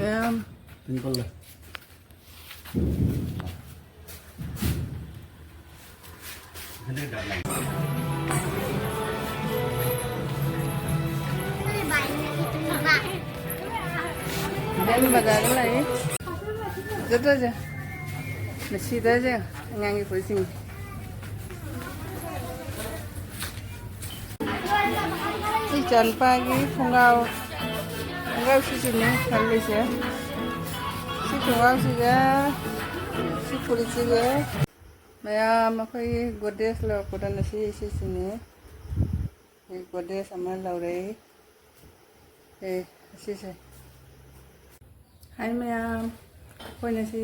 em simple है। Đây bazaar lại rất là giờ là xí đó chứ ngang cái phố xinh 이 전파기 풍가오 시즌에 달리세요. 시 풍가오시가 시 뿌리찌개 maya koy godes lo ko dan si sini godes sama laure si hai maya koy na si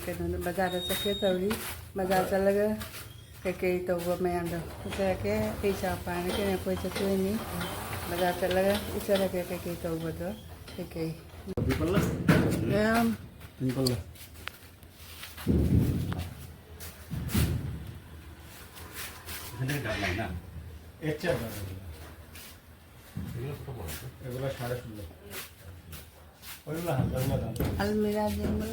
cái nó bazaar sa ke tawri bazaar chalaga cái tawwa mayam do sa ke isa pa ne ke koy sa ni bazaar chalaga isa la cái tawwa do cái simple है। सिंपल है। এগুলো 16.5 ওইগুলো 1000 দাম almira যেগুলো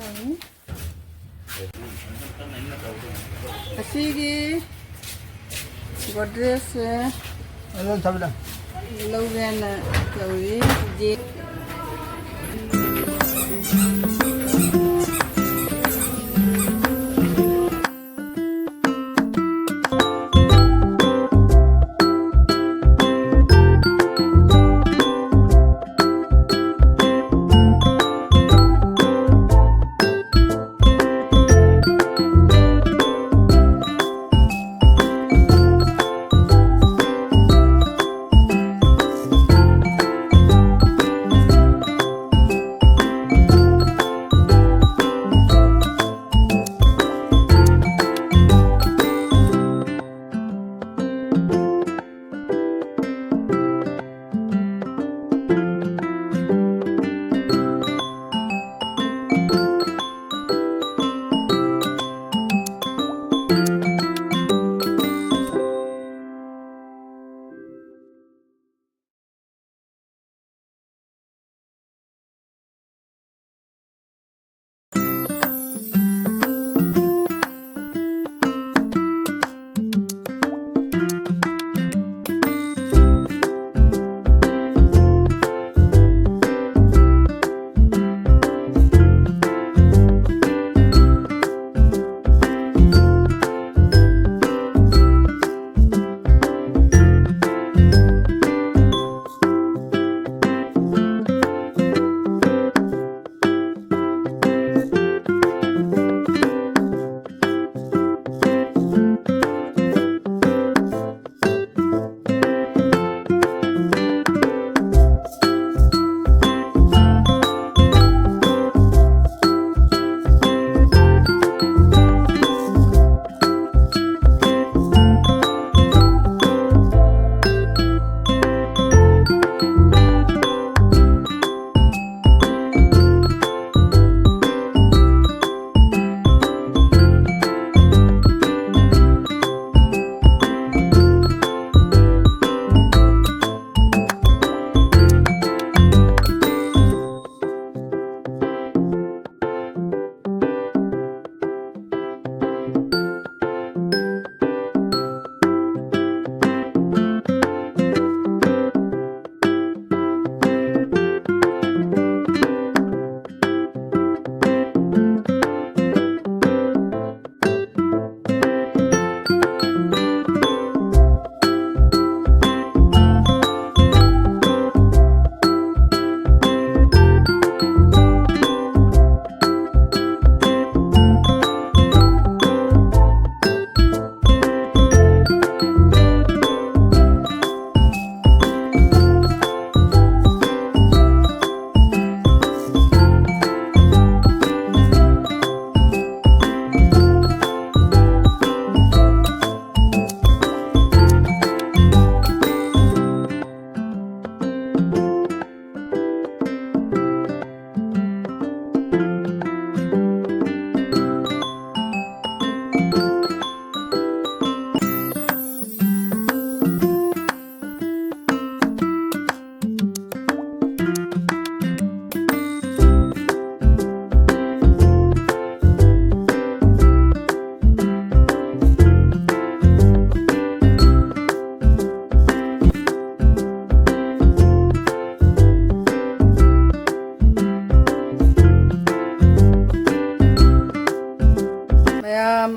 asigi godres এগুলো সব দাম laugan lauri je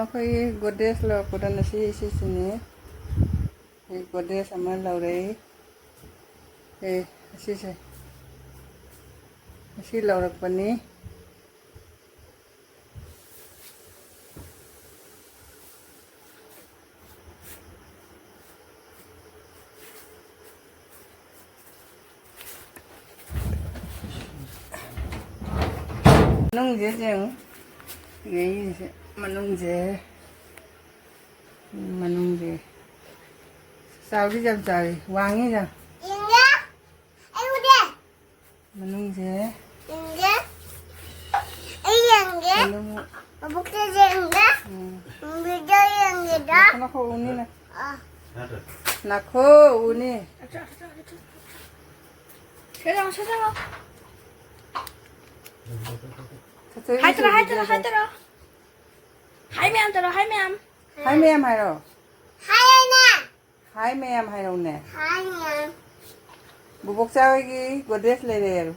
ꯑꯩꯈꯣꯏꯒꯤ ꯒꯣꯗ꯭ꯔꯦꯖ ꯂꯧꯔꯛꯄꯗꯅ ꯁꯤꯁꯤꯅꯦ ꯒꯣꯗ꯭ꯔꯦꯖ ꯑꯃ ꯂꯧꯔꯛꯏ ꯑꯁꯤꯁꯦ ꯑꯁꯤ ꯂꯧꯔꯛꯄꯅꯤ ꯃꯅꯨꯡꯁꯦ ꯌꯦꯡꯉꯨ ꯌꯦꯡꯉꯤꯁꯦ ꯃꯅꯨꯡꯁꯦ ꯆꯥꯎꯗꯤ ꯌꯥꯝ ꯆꯥꯎꯋꯤ ꯋꯥꯡꯉꯤ ꯌꯥꯝ ꯃꯅꯨꯡꯁꯦ 나코 우니네. 나코 우니. 세정아 저쪽에 하이들어 있어요. 하이매암 들어 하이매암 하이메암 하이로. 하이메암 하이로네. 무복사위기 고데스 레레.